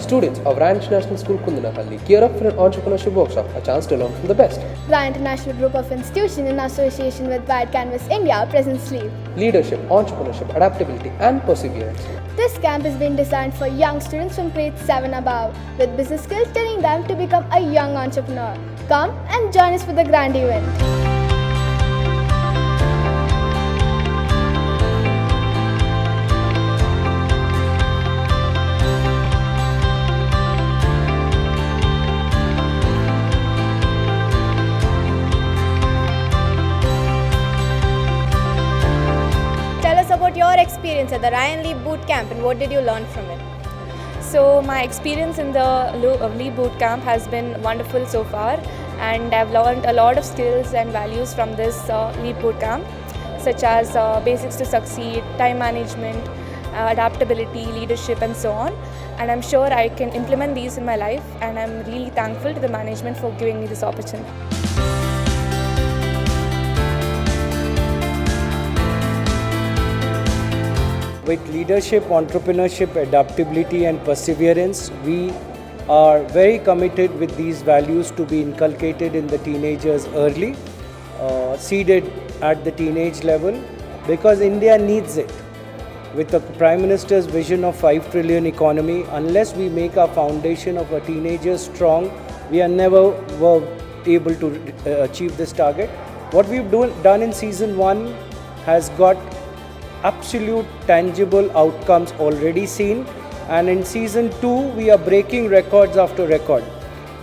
Students of Ryan International School Kundalahalli gear up for an entrepreneurship workshop, a chance to learn from the best. The International Group of Institutions in association with White Canvas India presents LEAP. Leadership, entrepreneurship, adaptability and perseverance. This camp has been designed for young students from grade 7 above, with business skills training them to become a young entrepreneur. Come and join us for the grand event. Tell us about your experience at the Ryan Lee Boot Camp and what did you learn from it? So my experience in the Lee Boot Camp has been wonderful so far, and I've learned a lot of skills and values from this Lee Boot Camp, such as basics to succeed, time management, adaptability, leadership and so on. And I'm sure I can implement these in my life, and I'm really thankful to the management for giving me this opportunity. With leadership, entrepreneurship, adaptability and perseverance, we are very committed with these values to be inculcated in the teenagers early, seeded at the teenage level, because India needs it. With the Prime Minister's vision of 5 trillion economy, unless we make our foundation of our teenagers strong, we are never able to achieve this target. What we've done in season 1 has got absolute tangible outcomes already seen, and in season 2 we are breaking records after record.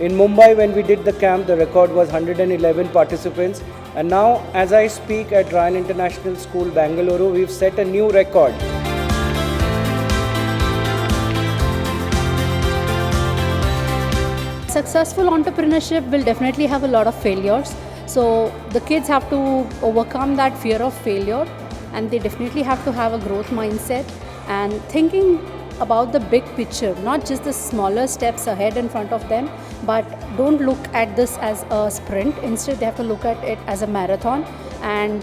In Mumbai, when we did the camp, the record was 111 participants, and now as I speak at Ryan International School, Bangalore, we've set a new record. Successful entrepreneurship will definitely have a lot of failures, so the kids have to overcome that fear of failure, and they definitely have to have a growth mindset and thinking about the big picture, not just the smaller steps ahead in front of them, but don't look at this as a sprint. Instead, they have to look at it as a marathon, and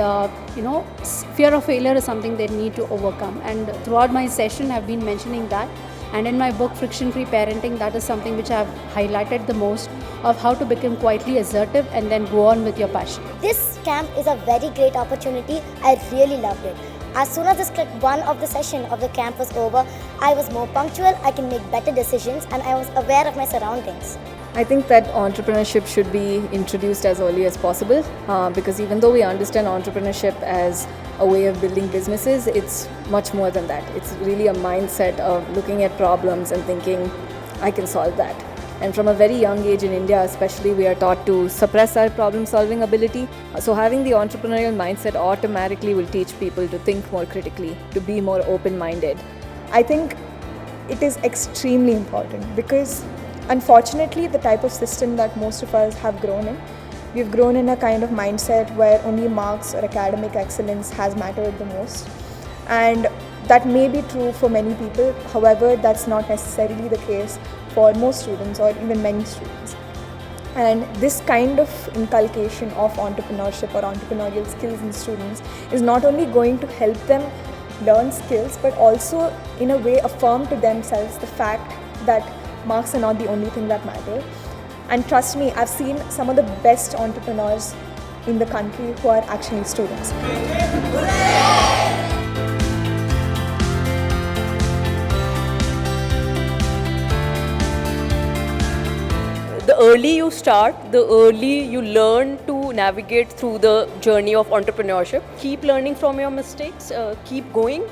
fear of failure is something they need to overcome. And throughout my session, I've been mentioning that, and in my book Friction-Free Parenting, that is something which I've highlighted the most, of how to become quietly assertive and then go on with your passion. This camp is a very great opportunity. I really loved it. As soon as this one of the session of the camp was over, I was more punctual, I can make better decisions, and I was aware of my surroundings. I think that entrepreneurship should be introduced as early as possible, because even though we understand entrepreneurship as a way of building businesses, it's much more than that. It's really a mindset of looking at problems and thinking, I can solve that. And from a very young age in India especially, we are taught to suppress our problem solving ability. So having the entrepreneurial mindset automatically will teach people to think more critically, to be more open-minded. I think it is extremely important because unfortunately the type of system that most of us have grown in, we've grown in a kind of mindset where only marks or academic excellence has mattered the most. And that may be true for many people, however, that's not necessarily the case for most students or even many students. And this kind of inculcation of entrepreneurship or entrepreneurial skills in students is not only going to help them learn skills, but also in a way affirm to themselves the fact that marks are not the only thing that matter. And trust me, I've seen some of the best entrepreneurs in the country who are actually students. The early you start, the early you learn to navigate through the journey of entrepreneurship. Keep learning from your mistakes, keep going,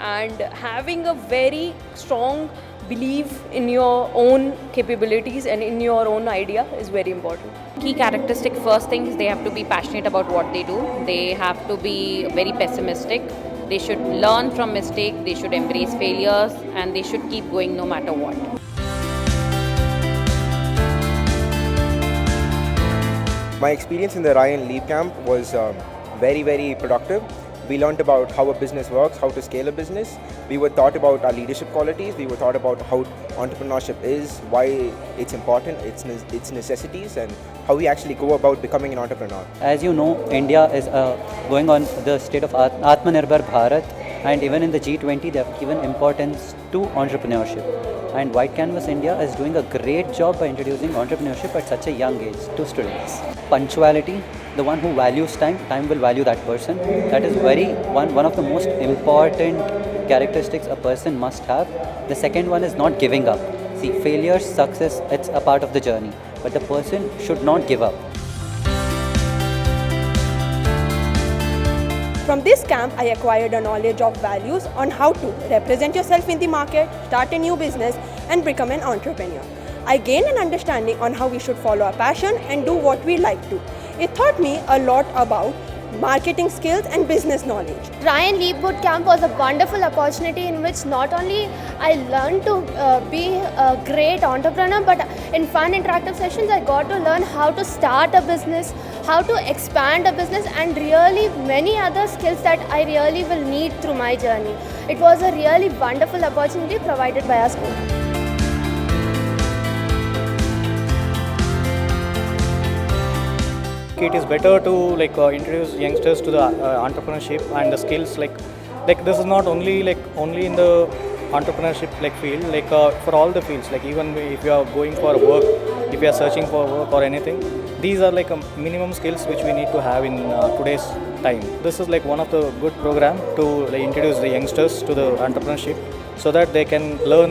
and having a very strong belief in your own capabilities and in your own idea is very important. Key characteristic, first thing is they have to be passionate about what they do. They have to be very pessimistic. They should learn from mistakes, they should embrace failures, and they should keep going no matter what. My experience in the Ryan Leap Camp was very, very productive. We learned about how a business works, how to scale a business. We were taught about our leadership qualities. We were taught about how entrepreneurship is, why it's important, its necessities, and how we actually go about becoming an entrepreneur. As you know, India is going on the state of Atmanirbhar Bharat, And even in the G20, they have given importance to entrepreneurship. And White Canvas India is doing a great job by introducing entrepreneurship at such a young age to students. Punctuality, the one who values time, time will value that person. That is one of the most important characteristics a person must have. The second one is not giving up. See, failure, success, it's a part of the journey. But the person should not give up. From this camp, I acquired a knowledge of values on how to represent yourself in the market, start a new business, and become an entrepreneur. I gained an understanding on how we should follow our passion and do what we like to. It taught me a lot about marketing skills and business knowledge. Ryan Leap Boot Camp was a wonderful opportunity in which not only I learned to be a great entrepreneur, but in fun interactive sessions I got to learn how to start a business, how to expand a business, and really many other skills that I really will need through my journey. It was a really wonderful opportunity provided by our school. It is better to introduce youngsters to the entrepreneurship and the skills like this is not only in the entrepreneurship field, for all the fields, even if you are going for work, if you are searching for work or anything, these are minimum skills which we need to have in today's time. This is one of the good program to introduce the youngsters to the entrepreneurship so that they can learn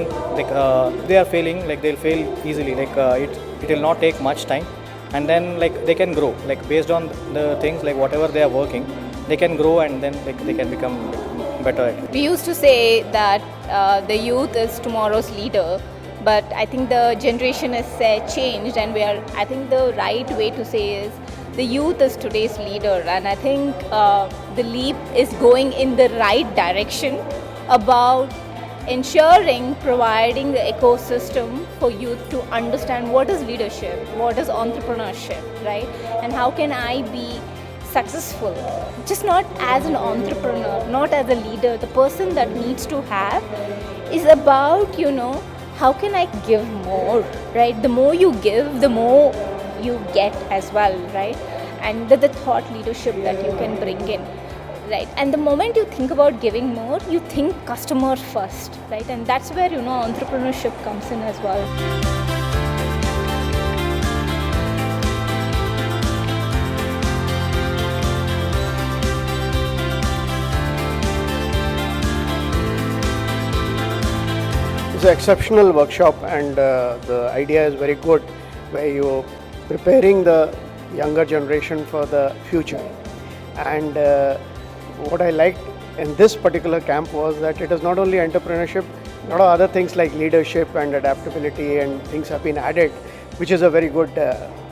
they are failing, they'll fail easily, it will not take much time. And then they can grow based on the things whatever they are working, they can grow and then they can become better at it. We used to say that the youth is tomorrow's leader, but I think the generation has changed, and I think the right way to say is the youth is today's leader, and I think the leap is going in the right direction about ensuring providing the ecosystem for youth to understand what is leadership, what is entrepreneurship, right? And how can I be successful, just not as an entrepreneur, not as a leader. The person that needs to have is about, how can I give more, right? The more you give, the more you get as well, right? And the thought leadership that you can bring in. Right, and the moment you think about giving more, you think customer first, right? And that's where entrepreneurship comes in as well. It's an exceptional workshop, and the idea is very good, where you're preparing the younger generation for the future. And what I liked in this particular camp was that it is not only entrepreneurship, a lot of other things like leadership and adaptability and things have been added, which is a very good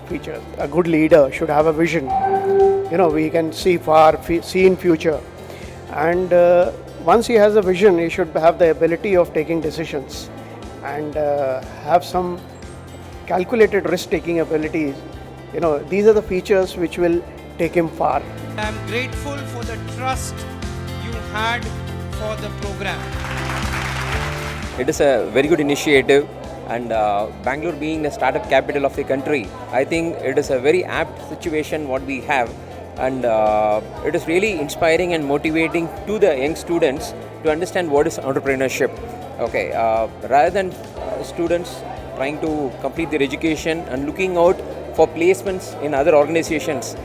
feature. A good leader should have a vision. We can see far, see in future. And once he has a vision, he should have the ability of taking decisions and have some calculated risk-taking abilities. These are the features which will take him far. I am grateful for the trust you had for the program. It is a very good initiative, and Bangalore being the startup capital of the country, I think it is a very apt situation what we have, and it is really inspiring and motivating to the young students to understand what is entrepreneurship. Okay, rather than students trying to complete their education and looking out for placements in other organizations,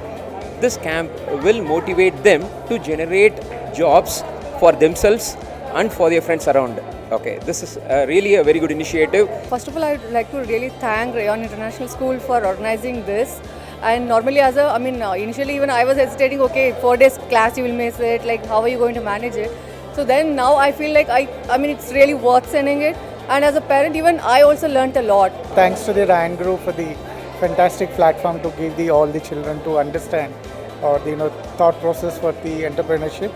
this camp will motivate them to generate jobs for themselves and for their friends around. Okay, this is really a very good initiative. First of all, I would like to really thank Rayon International School for organizing this. And normally initially even I was hesitating, okay, 4 days class you will miss it, how are you going to manage it? So then now I feel it's really worth sending it. And as a parent, even I also learnt a lot. Thanks to the Ryan Group for the fantastic platform to give all the children to understand or the thought process for the entrepreneurship.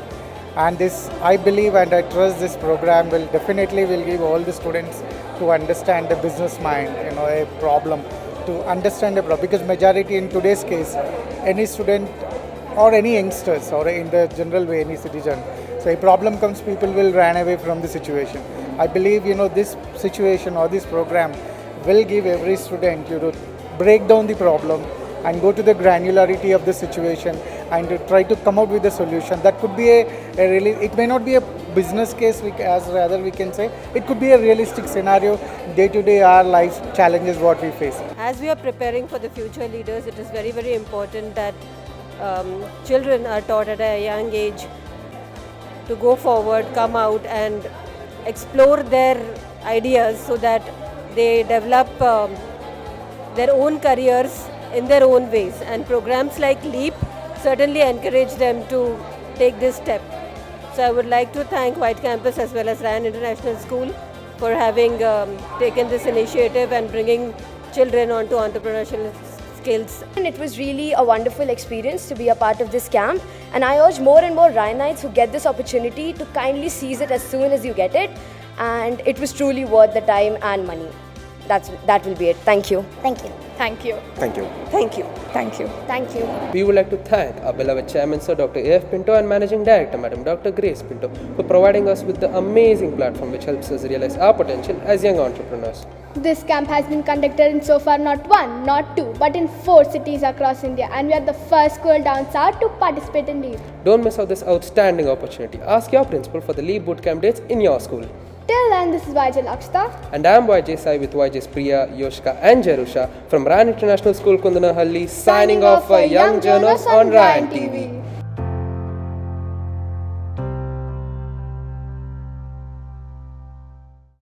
And this, I believe and I trust this program will definitely give all the students to understand the business mind, a problem, to understand a problem. Because majority in today's case, any student or any youngsters or in the general way, any citizen, so a problem comes, people will run away from the situation. I believe, this situation or this program will give every student, break down the problem and go to the granularity of the situation and to try to come out with a solution. That could be a really, it may not be a business case, as rather we can say. It could be a realistic scenario, day-to-day our life challenges what we face. As we are preparing for the future leaders, it is very, very important that children are taught at a young age to go forward, come out and explore their ideas so that they develop their own careers in their own ways. And programs like LEAP certainly encourage them to take this step. So I would like to thank White Campus as well as Ryan International School for having taken this initiative and bringing children onto entrepreneurial skills. And it was really a wonderful experience to be a part of this camp, and I urge more and more Ryanites who get this opportunity to kindly seize it as soon as you get it, and it was truly worth the time and money. That will be it. Thank you. Thank you. Thank you. Thank you. Thank you. Thank you. Thank you. We would like to thank our beloved Chairman Sir Dr. A.F. Pinto and Managing Director Madam Dr. Grace Pinto for providing us with the amazing platform which helps us realize our potential as young entrepreneurs. This camp has been conducted in so far not 1, not 2, but in 4 cities across India, and we are the first school down south to participate in LEAP. Don't miss out this outstanding opportunity. Ask your principal for the LEAP bootcamp dates in your school. Till then, this is YJ Lakshita. And I am YJ Sai with YJ's Priya, Yoshika and Jerusha from Ryan International School, Kundalahalli, signing off for Young Journals on Ryan TV.